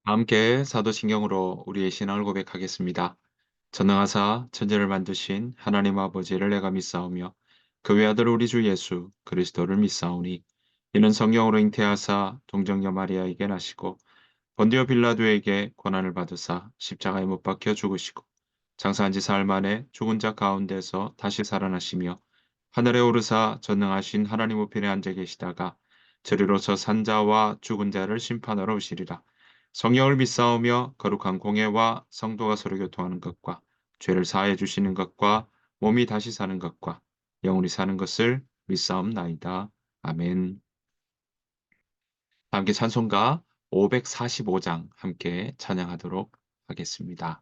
함께 사도신경으로 우리의 신앙을 고백하겠습니다. 전능하사 천지를 만드신 하나님 아버지를 내가 믿사오며 그 외아들 우리 주 예수 그리스도를 믿사오니 이는 성령으로 잉태하사 동정녀 마리아에게 나시고 본디오 빌라도에게 고난을 받으사 십자가에 못 박혀 죽으시고 장사한 지 사흘 만에 죽은 자 가운데서 다시 살아나시며 하늘에 오르사 전능하신 하나님 우편에 앉아 계시다가 저리로서 산자와 죽은 자를 심판하러 오시리라. 성령을 믿사오며 거룩한 공예와 성도가 서로 교통하는 것과 죄를 사하여 주시는 것과 몸이 다시 사는 것과 영원히 사는 것을 믿사옵나이다. 아멘. 함께 찬송가 545장 함께 찬양하도록 하겠습니다.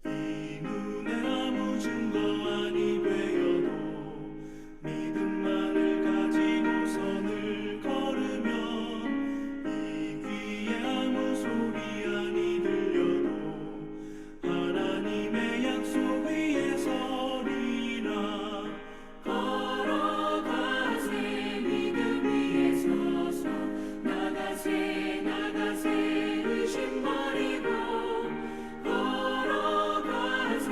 이 눈에 아무 증거 아니 되어도 믿음만을 가지고 선을 걸으면 이 귀에 아무 소리 아니 들려도 하나님의 약속 위에 서리라. 걸어가세 믿음 위에 서서 나가세 나가세 의심 버리고 걸어가세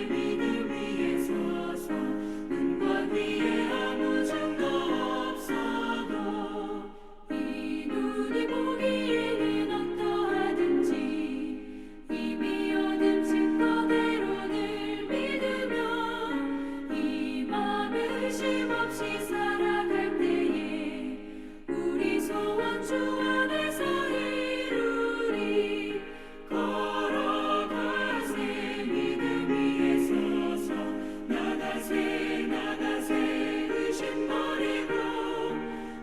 믿음 위에 서서 눈과 귀에 아무 증거 없어도 이 눈이 보기에는 어떠하든지 이미 얻은 증거대로 늘 믿으면 이 맘에 의심 없이 살아갈 때에 우리 소원 주 안에서 이루리. 걸어가세 믿음 위에 서서 나가세 나가세 의심 버리고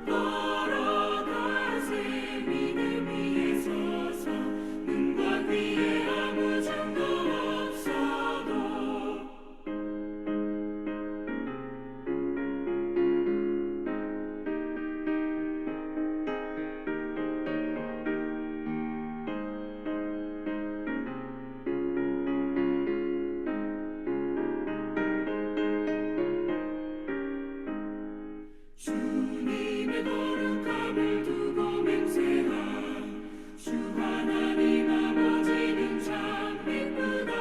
걸어가세 믿음 위에 서서 눈과 귀에 아무 증거 없어도 주님의 거룩함을 두고 맹세한 주 하나님 아버지는 참 기쁘다.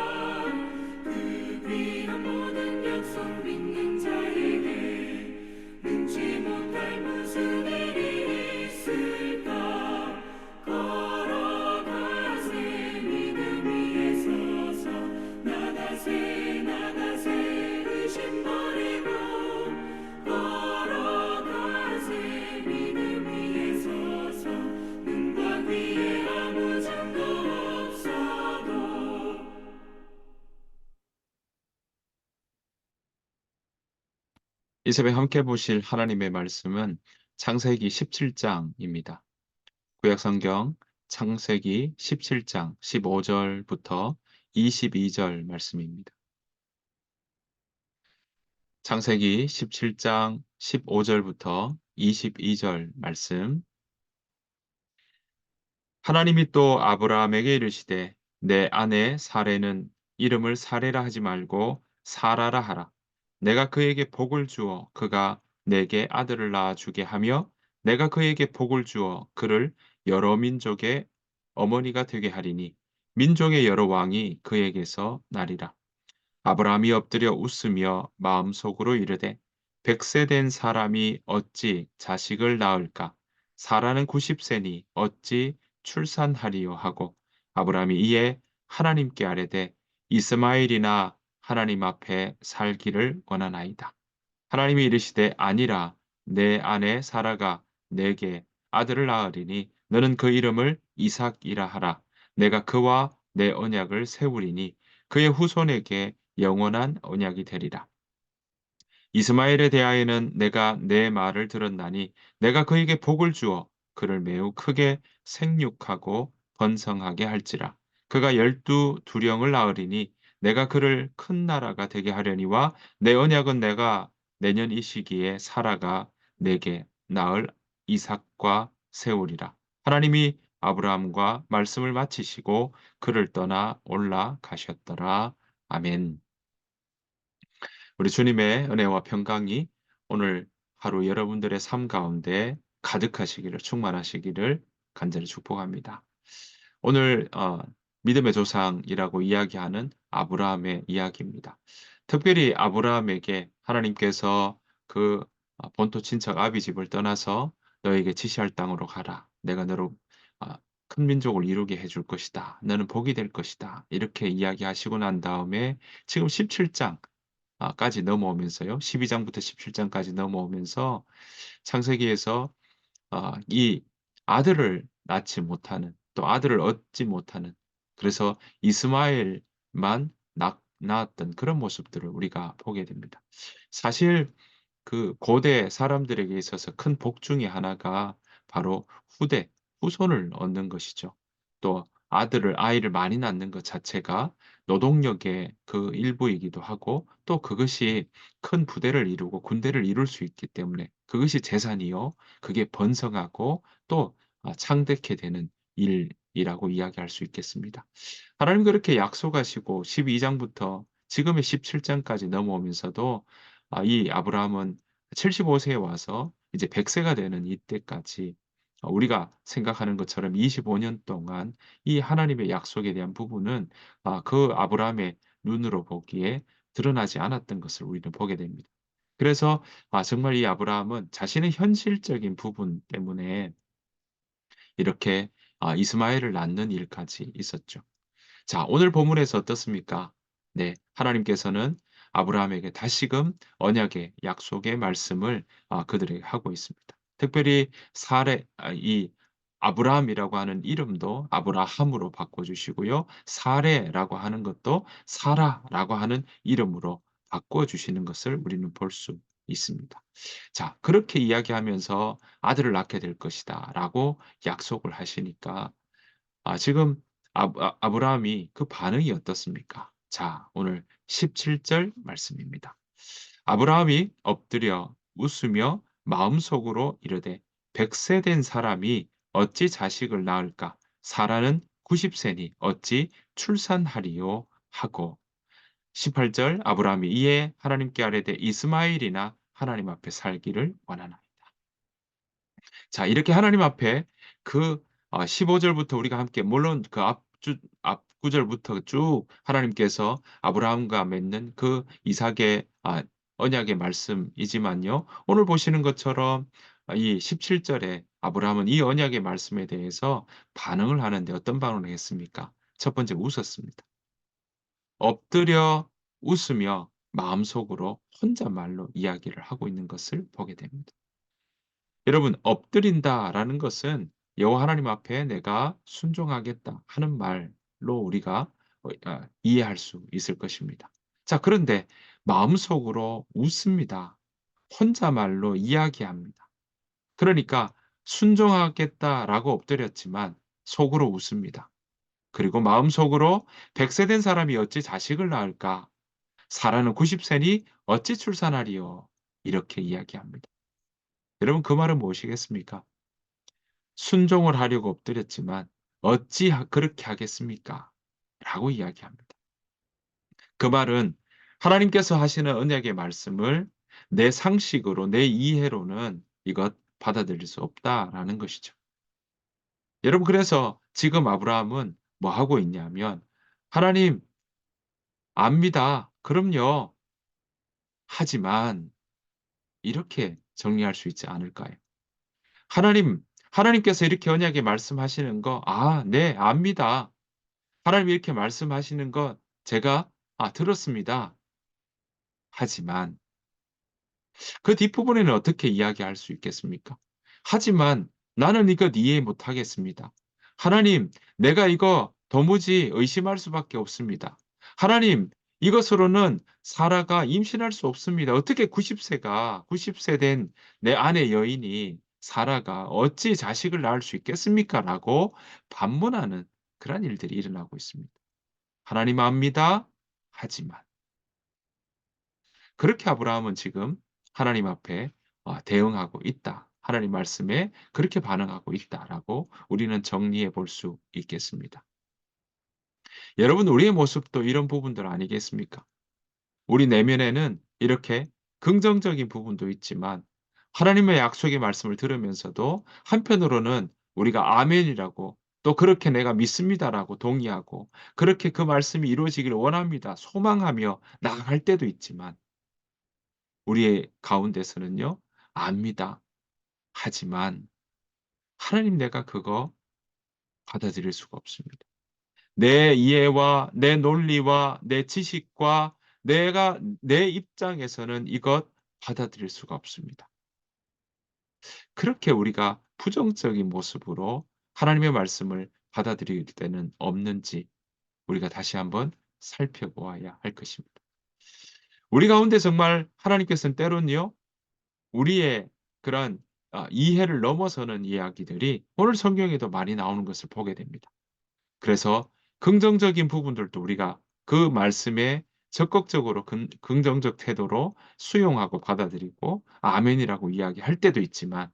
그 귀한 모든 약속 믿는 자에게 능치 못할 무슨 일이 있을까. 걸어가세 믿음 위에 서서 나가세 나가세 의심 버리고 걸어가세 믿음 위에 서서 눈과 귀에 아무 증거 없어도. 이 새벽 함께 보실 하나님의 말씀은 창세기 17장입니다. 구약성경 창세기 17장 15절부터 22절 말씀입니다. 창세기 17장 15절부터 22절 말씀. 하나님이 또 아브라함에게 이르시되 내 아내 사레는 이름을 사레라 하지 말고 사라라 하라. 내가 그에게 복을 주어 그가 내게 아들을 낳아 주게 하며 내가 그에게 복을 주어 그를 여러 민족의 어머니가 되게 하리니 민족의 여러 왕이 그에게서 나리라. 아브라함이 엎드려 웃으며 마음속으로 이르되 백세 된 사람이 어찌 자식을 낳을까? 사라는 90세니 어찌 출산하리요 하고 아브라함이 이에 하나님께 아뢰되 이스마엘이나 하나님 앞에 살기를 원하나이다. 하나님이 이르시되 아니라 내 아내 사라가 내게 아들을 낳으리니 너는 그 이름을 이삭이라 하라. 내가 그와 내 언약을 세우리니 그의 후손에게 영원한 언약이 되리라. 이스마엘에 대하여는 내가 내 말을 들었나니 내가 그에게 복을 주어 그를 매우 크게 생육하고 번성하게 할지라. 그가 12두령을 낳으리니 내가 그를 큰 나라가 되게 하려니와 내 언약은 내가 내년 이 시기에 사라가 내게 낳을 이삭과 세우리라. 하나님이 아브라함과 말씀을 마치시고 그를 떠나 올라가셨더라. 아멘. 우리 주님의 은혜와 평강이 오늘 하루 여러분들의 삶 가운데 가득하시기를 충만하시기를 간절히 축복합니다. 오늘 믿음의 조상이라고 이야기하는 아브라함의 이야기입니다. 특별히 아브라함에게 하나님께서 그 본토 친척 아비 집을 떠나서 "너에게 지시할 땅으로 가라. 내가 너로 아 큰 민족을 이루게 해줄 것이다. 너는 복이 될 것이다." 이렇게 이야기하시고 난 다음에 지금 17장 까지 넘어오면서요. 12 장부터 17 장까지 넘어오면서 창세기에서 이 아들을 낳지 못하는, 또 아들을 얻지 못하는, 그래서 이스마엘만 낳았던 그런 모습들을 우리가 보게 됩니다. 사실 그 고대 사람들에게 있어서 큰 복 중에 하나가 바로 후손을 얻는 것이죠. 또 아이를 많이 낳는 것 자체가 노동력의 그 일부이기도 하고, 또 그것이 큰 부대를 이루고 군대를 이룰 수 있기 때문에 그것이 재산이요, 그게 번성하고 또 창대케 되는 일이라고 이야기할 수 있겠습니다. 하나님 그렇게 약속하시고 12 장부터 지금의 17 장까지 넘어오면서도 이 아브라함은 75 세에 와서 이제 100 세가 되는 이때까지 우리가 생각하는 것처럼 25년 동안 이 하나님의 약속에 대한 부분은 그 아브라함의 눈으로 보기에 드러나지 않았던 것을 우리는 보게 됩니다. 그래서 정말 이 아브라함은 자신의 현실적인 부분 때문에 이렇게 이스마엘을 낳는 일까지 있었죠. 자, 오늘 본문에서 어떻습니까? 네. 하나님께서는 아브라함에게 다시금 언약의 약속의 말씀을 그들에게 하고 있습니다. 특별히 이 아브라함이라고 하는 이름도 아브라함으로 바꿔 주시고요. 사레라고 하는 것도 사라라고 하는 이름으로 바꿔 주시는 것을 우리는 볼 수 있습니다. 자, 그렇게 이야기하면서 "아들을 낳게 될 것이다."라고 약속을 하시니까 지금 아브라함이 그 반응이 어떻습니까? 자, 오늘 17절 말씀입니다. 아브라함이 엎드려 웃으며 마음속으로 이르되 "100세 된 사람이 어찌 자식을 낳을까? 사라는 90 세니 어찌 출산하리요?" 하고, 18절 아브라함이 이에 하나님께 아뢰되 "이스마엘이나 하나님 앞에 살기를 원하나이다." 자, 이렇게 하나님 앞에 그 15 절부터 우리가 함께, 물론 그 앞구절부터 쭉 하나님께서 아브라함과 맺는 그 이삭의 언약의 말씀이지만요. 오늘 보시는 것처럼 이 17 절에 아브라함은 이 언약의 말씀에 대해서 반응을 하는데 어떤 반응을 했습니까? 첫 번째, 웃었습니다. 엎드려 웃으며 마음속으로 혼잣말로 이야기를 하고 있는 것을 보게 됩니다. 여러분, 엎드린다라는 것은 여호와 하나님 앞에 내가 순종하겠다 하는 말로 우리가 이해할 수 있을 것입니다. 자, 그런데 마음속으로 웃습니다. 혼자말로 이야기합니다. 그러니까 순종하겠다라고 엎드렸지만 속으로 웃습니다. 그리고 마음속으로 "100세 된 사람이 어찌 자식을 낳을까? 사라는 90 세니 어찌 출산하리요?" 이렇게 이야기합니다. 여러분, 그 말은 무엇이겠습니까? 순종을 하려고 엎드렸지만 "어찌 그렇게 하겠습니까?" 라고 이야기합니다. 그 말은 하나님께서 하시는 언약의 말씀을 내 상식으로, 내 이해로는 이것 받아들일 수 없다라는 것이죠. 여러분, 그래서 지금 아브라함은 뭐 하고 있냐면 "하나님 압니다. 그럼요. 하지만" 이렇게 정리할 수 있지 않을까요? 하나님께서 이렇게 언약에 말씀하시는 거 네, 압니다. 하나님이 이렇게 말씀하시는 것 제가 들었습니다. 하지만" 그 뒷부분에는 어떻게 이야기할 수 있겠습니까? "하지만 나는 이것 이해 못 하겠습니다. 하나님, 내가 이거 도무지 의심할 수밖에 없습니다. 하나님, 이것으로는 사라가 임신할 수 없습니다. 어떻게 90 세 된 내 아내 여인이 사라가 어찌 자식을 낳을 수 있겠습니까?"라고 반문하는 그런 일들이 일어나고 있습니다. 하나님 압니다. 하지만. 그렇게 아브라함은 지금 하나님 앞에 대응하고 있다 하나님 말씀에 그렇게 반응하고 있다라고 우리는 정리해 볼 수 있겠습니다. 여러분 우리의 모습도 이런 부분들 아니겠습니까? 우리 내면에는 이렇게 긍정적인 부분도 있지만 하나님의 약속의 말씀을 들으면서도 한편으로는 우리가 아멘이라고 또 그렇게 내가 믿습니다라고 동의하고 그렇게 그 말씀이 이루어지기를 원합니다. 소망하며 나아갈 때도 있지만 우리의 가운데서는요. 압니다. 하지만 하나님 내가 그거 받아들일 수가 없습니다. 내 이해와 내 논리와 내 지식과 내가 내 입장에서는 이것 받아들일 수가 없습니다. 그렇게 우리가 부정적인 모습으로 하나님의 말씀을 받아들일 때는 없는지 우리가 다시 한번 살펴보아야 할 것입니다. 우리 가운데 정말 하나님께서는 때로는요. 우리의 그런 이해를 넘어서는 이야기들이 오늘 성경에도 많이 나오는 것을 보게 됩니다. 그래서 긍정적인 부분들도 우리가 그 말씀에 적극적으로 긍정적 태도로 수용하고 받아들이고 아멘이라고 이야기할 때도 있지만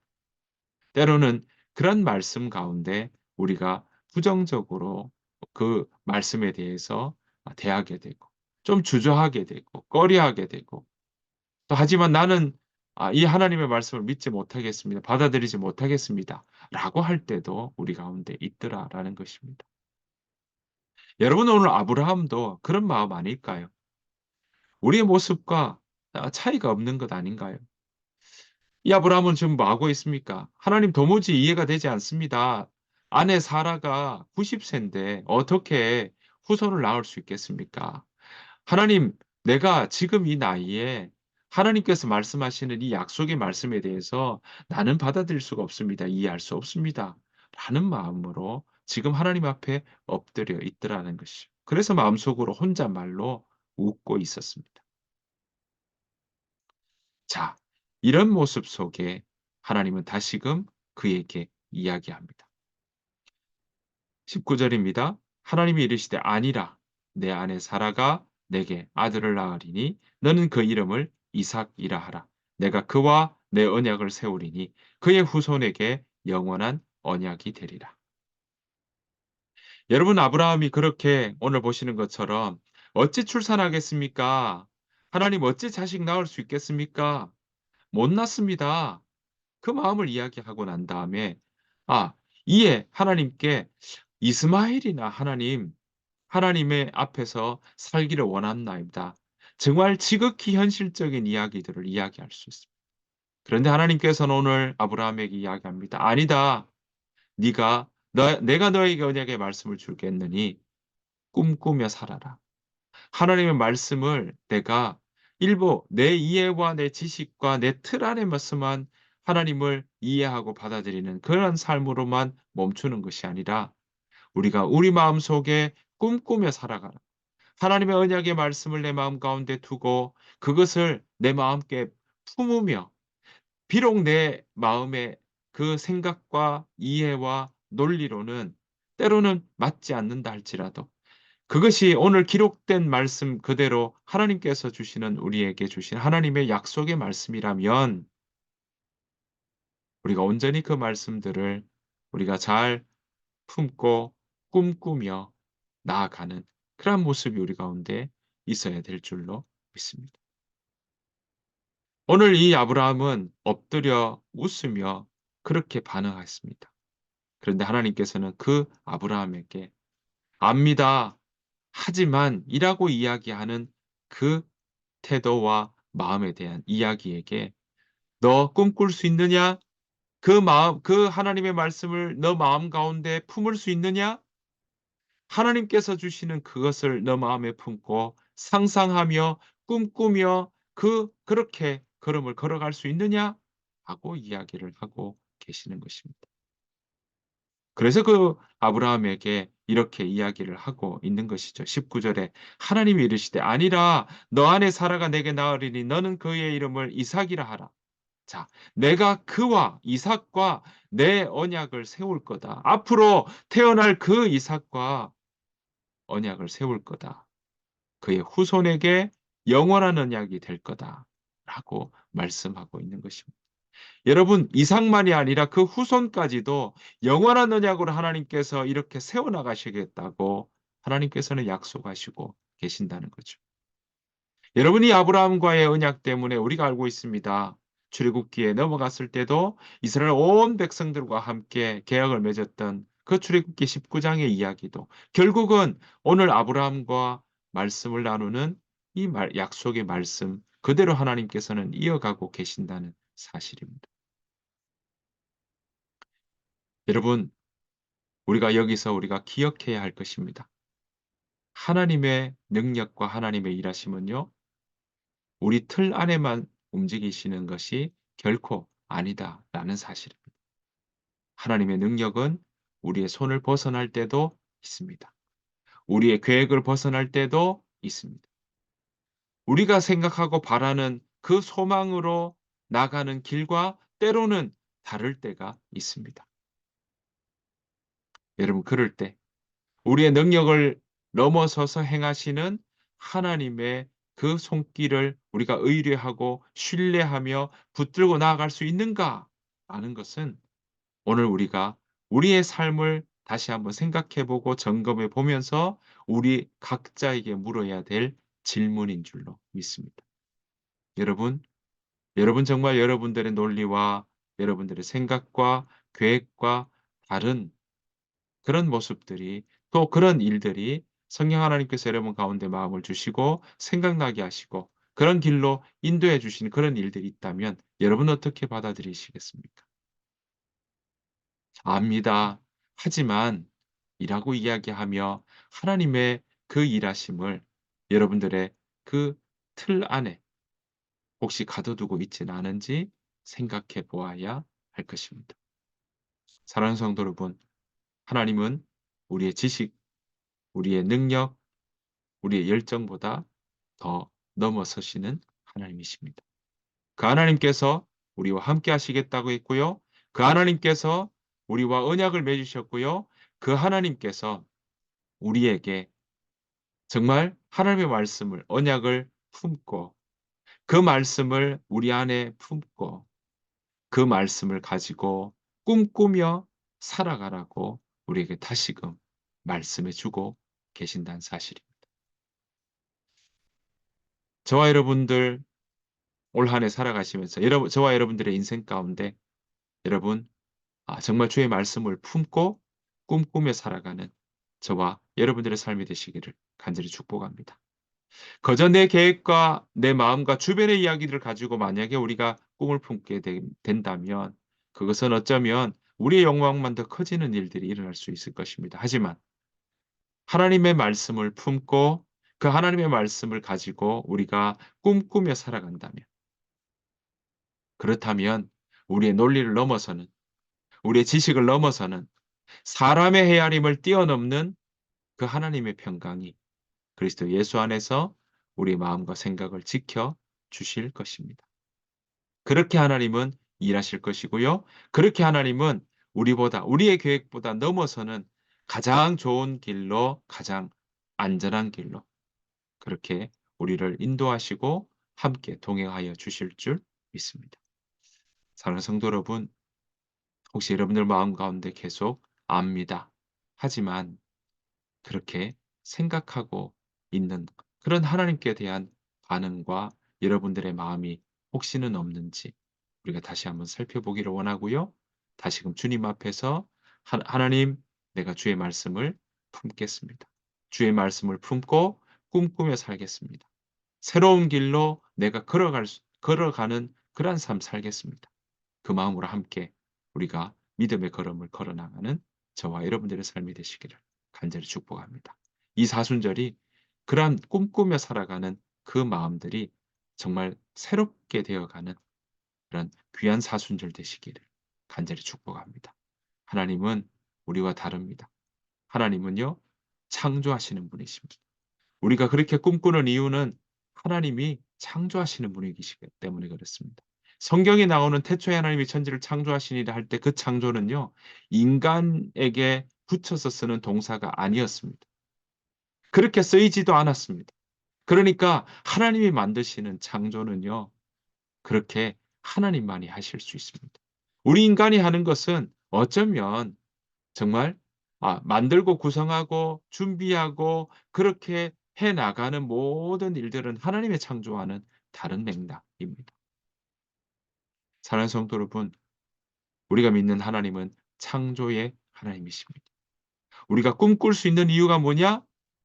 때로는 그런 말씀 가운데 우리가 부정적으로 그 말씀에 대해서 대하게 되고 좀 주저하게 되고 꺼려하게 되고 또 하지만 나는 이 하나님의 말씀을 믿지 못하겠습니다. 받아들이지 못하겠습니다.'라고 할 때도 우리 가운데 있더라라는 것입니다. 여러분 오늘 아브라함도 그런 마음 아닐까요? 우리의 모습과 차이가 없는 것 아닌가요? 이 아브라함은 지금 뭐 하고 있습니까? "하나님 도무지 이해가 되지 않습니다. 아내 사라가 90 세인데 어떻게 후손을 낳을 수 있겠습니까? 하나님 내가 지금 이 나이에 하나님께서 말씀하시는 이 약속의 말씀에 대해서 나는 받아들일 수가 없습니다. 이해할 수 없습니다." 라는 마음으로 지금 하나님 앞에 엎드려 있더라는 것이죠. 그래서 마음속으로 혼잣말로 웃고 있었습니다. 자, 이런 모습 속에 하나님은 다시금 그에게 이야기합니다. 19 절입니다. 하나님이 이르시되 아니라 내 아내 사라가 내게 아들을 낳으리니 너는 그 이름을 이삭이라 하라. 내가 그와 내 언약을 세우리니 그의 후손에게 영원한 언약이 되리라. 여러분 아브라함이 그렇게 오늘 보시는 것처럼 어찌 출산하겠습니까? 하나님 어찌 자식 낳을 수 있겠습니까? 못 낳습니다. 그 마음을 이야기하고 난 다음에 아 이에 하나님께 이스마엘이나 하나님의 앞에서 살기를 원합나이다. 정말 지극히 현실적인 이야기들을 이야기할 수 있습니다. 그런데 하나님께서는 오늘 아브라함에게 이야기합니다. "아니다. 네가 내가 너에게 언약의 말씀을 주겠느니 꿈꾸며 살아라." 하나님의 말씀을 내가 일부 내 이해와 내 지식과 내 틀 안에서만 하나님을 이해하고 받아들이는 그런 삶으로만 멈추는 것이 아니라 우리가 우리 마음속에 꿈꾸며 살아가라. 하나님의 언약의 말씀을 내 마음 가운데 두고 그것을 내 마음께 품으며 비록 내 마음의 그 생각과 이해와 논리로는 때로는 맞지 않는다 할지라도 그것이 오늘 기록된 말씀 그대로 하나님께서 주시는 우리에게 주신 하나님의 약속의 말씀이라면 우리가 온전히 그 말씀들을 우리가 잘 품고 꿈꾸며 나아가는 그러한 모습이 우리 가운데 있어야 될 줄로 믿습니다. 오늘 이 아브라함은 엎드려 웃으며 그렇게 반응했습니다. 그런데 하나님께서는 그 아브라함에게 압니다. 하지만 이라고 이야기하는 그 태도와 마음에 대한 이야기에게 "너 꿈꿀 수 있느냐? 그 하나님의 말씀을 너 마음 가운데 품을 수 있느냐? 하나님께서 주시는 그것을 너 마음에 품고 상상하며 꿈꾸며 그렇게 걸음을 걸어갈 수 있느냐?" 하고 이야기를 하고 계시는 것입니다. 그래서 그 아브라함에게 이렇게 이야기를 하고 있는 것이죠. 19 절에 하나님이 이르시되 아니라 너 안에 사라가 내게 낳으리니 너는 그의 이름을 이삭이라 하라. 자, 내가 그와 이삭과 내 언약을 세울 거다. 앞으로 태어날 그 이삭과 언약을 세울 거다. 그의 후손에게 영원한 언약이 될 거다라고 말씀하고 있는 것입니다. 여러분 이삭만이 아니라 그 후손까지도 영원한 언약으로 하나님께서 이렇게 세워 나가시겠다고 하나님께서는 약속하시고 계신다는 거죠. 여러분이 아브라함과의 언약 때문에 우리가 알고 있습니다. 출애굽기에 넘어갔을 때도 이스라엘 온 백성들과 함께 계약을 맺었던 그 출애굽기 19 장의 이야기도 결국은 오늘 아브라함과 말씀을 나누는 이 약속의 말씀 그대로 하나님께서는 이어가고 계신다는 사실입니다. 여러분, 우리가 기억해야 할 것입니다. 하나님의 능력과 하나님의 일하심은요. 우리 틀 안에만 움직이시는 것이 결코 아니다라는 사실입니다. 하나님의 능력은 우리의 손을 벗어날 때도 있습니다. 우리의 계획을 벗어날 때도 있습니다. 우리가 생각하고 바라는 그 소망으로 나가는 길과 때로는 다를 때가 있습니다. 여러분 그럴 때 우리의 능력을 넘어서서 행하시는 하나님의 그 손길을 우리가 의뢰하고 신뢰하며 붙들고 나아갈 수 있는가 하는 것은 오늘 우리가 우리의 삶을 다시 한번 생각해 보고 점검해 보면서 우리 각자에게 물어야 될 질문인 줄로 믿습니다. 여러분, 여러분 정말 여러분들의 논리와 여러분들의 생각과 계획과 다른 그런 모습들이 또 그런 일들이 성령 하나님께서 여러분 가운데 마음을 주시고 생각나게 하시고 그런 길로 인도해 주시는 그런 일들이 있다면 여러분은 어떻게 받아들이시겠습니까? 압니다. 하지만 이라고 이야기하며 하나님의 그 일하심을 여러분들의 그 틀 안에 혹시 가둬두고 있지는 않은지 생각해 보아야 할 것입니다. 사랑하는 성도 여러분, 하나님은 우리의 지식, 우리의 능력, 우리의 열정보다 더 넘어서시는 하나님이십니다. 그 하나님께서 우리와 함께 하시겠다고 했고요. 그 하나님께서 우리와 언약을 맺으셨고요. 그 하나님께서 우리에게 정말 하나님의 말씀을 언약을 품고 그 말씀을 우리 안에 품고 그 말씀을 가지고 꿈꾸며 살아가라고 우리에게 다시금 말씀해 주고 계신다는 사실입니다. 저와 여러분들 올 한 해 살아가시면서 저와 여러분들의 인생 가운데 여러분 정말 주의 말씀을 품고 꿈꾸며 살아가는 저와 여러분들의 삶이 되시기를 간절히 축복합니다. 그저 내 계획과 내 마음과 주변의 이야기들을 가지고 만약에 우리가 꿈을 품게 된다면 그것은 어쩌면 우리의 욕망만 더 커지는 일들이 일어날 수 있을 것입니다. 하지만 하나님의 말씀을 품고 그 하나님의 말씀을 가지고 우리가 꿈꾸며 살아간다면 그렇다면 우리의 논리를 넘어서는 우리의 지식을 넘어서는 사람의 헤아림을 뛰어넘는 그 하나님의 평강이 그리스도 예수 안에서 우리의 마음과 생각을 지켜 주실 것입니다. 그렇게 하나님은 일하실 것이고요. 그렇게 하나님은 우리의 계획보다 넘어서는 가장 좋은 길로 가장 안전한 길로 그렇게 우리를 인도하시고 함께 동행하여 주실 줄 믿습니다. 사랑하는 성도 여러분, 혹시 여러분들 마음 가운데 계속 압니다. 하지만 그렇게 생각하고 있는 그런 하나님께 대한 반응과 여러분들의 마음이 혹시는 없는지 우리가 다시 한번 살펴보기를 원하고요. 다시금 주님 앞에서 하나님 내가 주의 말씀을 품겠습니다. 주의 말씀을 품고 꿈꾸며 살겠습니다. 새로운 길로 내가 걸어가는 그러한 삶 살겠습니다. 그 마음으로 함께 우리가 믿음의 걸음을 걸어 나가는 저와 여러분들의 삶이 되시기를 간절히 축복합니다. 이 사순절이 그러한 꿈꾸며 살아가는 그 마음들이 정말 새롭게 되어가는 그런 귀한 사순절 되시기를 간절히 축복합니다. 하나님은 우리와 다릅니다. 하나님은요, 창조하시는 분이십니다. 우리가 그렇게 꿈꾸는 이유는 하나님이 창조하시는 분이시기 때문에 그렇습니다. 성경에 나오는 태초에 하나님이 천지를 창조하시니라 할 때 그 창조는요. 인간에게 붙여서 쓰는 동사가 아니었습니다. 그렇게 쓰이지도 않았습니다. 그러니까 하나님이 만드시는 창조는요. 그렇게 하나님만이 하실 수 있습니다. 우리 인간이 하는 것은 어쩌면 정말 만들고 구성하고 준비하고 그렇게 해 나가는 모든 일들은 하나님의 창조와는 다른 맥락입니다. 사랑하는 성도 여러분, 우리가 믿는 하나님은 창조의 하나님이십니다. 우리가 꿈꿀 수 있는 이유가 뭐냐?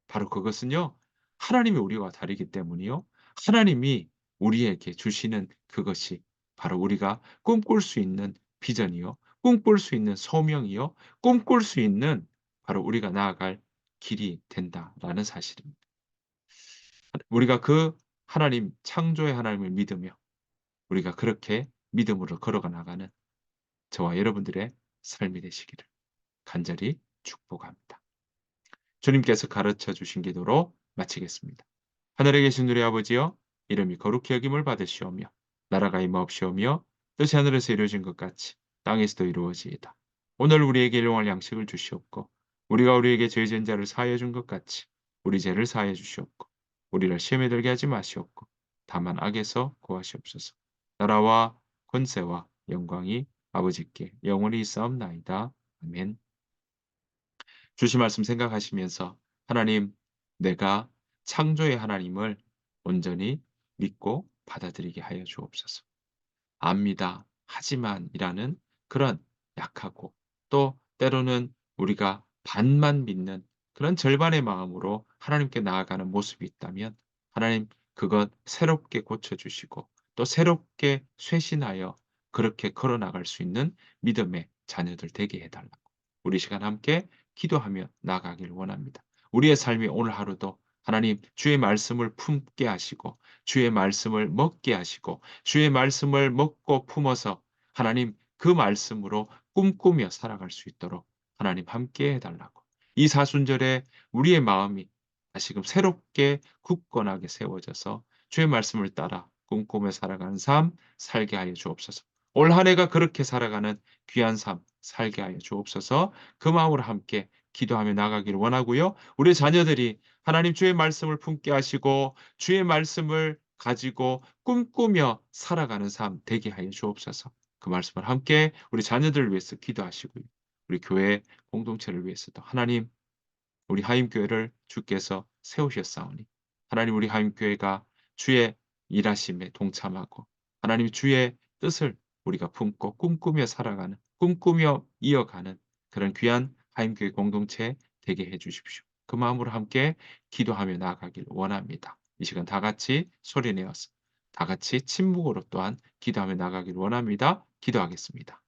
바로 그것은요. 하나님이 우리와 다르기 때문이요. 하나님이 우리에게 주시는 그것이 바로 우리가 꿈꿀 수 있는 비전이요. 꿈꿀 수 있는 소명이요. 꿈꿀 수 있는 바로 우리가 나아갈 길이 된다라는 사실입니다. 우리가 그 하나님 창조의 하나님을 믿으며 우리가 그렇게 믿음으로 걸어가 나가는 저와 여러분들의 삶이 되시기를 간절히 축복합니다. 주님께서 가르쳐 주신 기도로 마치겠습니다. 하늘에 계신 우리 아버지여, 이름이 거룩히 여김을 받으시오며 나라가 임하옵시오며 뜻이 하늘에서 이루어진 것 같이 땅에서도 이루어지이다. 오늘 우리에게 일용할 양식을 주시옵고 우리가 우리에게 죄 지은 자를 사하여 준 것 같이 우리 죄를 사하여 주시옵고 우리를 시험에 들게 하지 마시옵고 다만 악에서 구하시옵소서. 나라와 권세와 영광이 아버지께 영원히 있사옵나이다. 아멘. 주신 말씀 생각하시면서 하나님, 내가 창조의 하나님을 온전히 믿고 받아들이게 하여 주옵소서. 압니다. 하지만이라는 그런 약하고 또 때로는 우리가 반만 믿는 그런 절반의 마음으로 하나님께 나아가는 모습이 있다면 하나님 그것 새롭게 고쳐 주시고 또 새롭게 쇄신하여 그렇게 걸어 나갈 수 있는 믿음의 자녀들 되게 해 달라고 우리 시간 함께 기도하며 나아가길 원합니다. 우리의 삶이 오늘 하루도 하나님 주의 말씀을 품게 하시고 주의 말씀을 먹게 하시고 주의 말씀을 먹고 품어서 하나님 그 말씀으로 꿈꾸며 살아갈 수 있도록 하나님 함께 해 달라고. 이 사순절에 우리의 마음이 다시금 새롭게 굳건하게 세워져서 주의 말씀을 따라 꿈꾸며 살아가는 삶 살게 하여 주옵소서. 올 한 해가 그렇게 살아가는 귀한 삶 살게 하여 주옵소서. 그 마음으로 함께 기도하며 나가기를 원하고요. 우리 자녀들이 하나님 주의 말씀을 품게 하시고 주의 말씀을 가지고 꿈꾸며 살아가는 삶 되게 하여 주옵소서. 그 말씀을 함께 우리 자녀들을 위해서 기도하시고요. 우리 교회 공동체를 위해서도 하나님 우리 하임교회를 주께서 세우셨사오니 하나님 우리 하임교회가 주의 일하심에 동참하고 하나님 주의 뜻을 우리가 품고 꿈꾸며 살아가는 꿈꾸며 이어가는 그런 귀한 하임교회 공동체 되게 해 주십시오. 그 마음으로 함께 기도하며 나아가길 원합니다. 이 시간 다 같이 소리내어서 다 같이 침묵으로 또한 기도하며 나아가길 원합니다. 기도하겠습니다.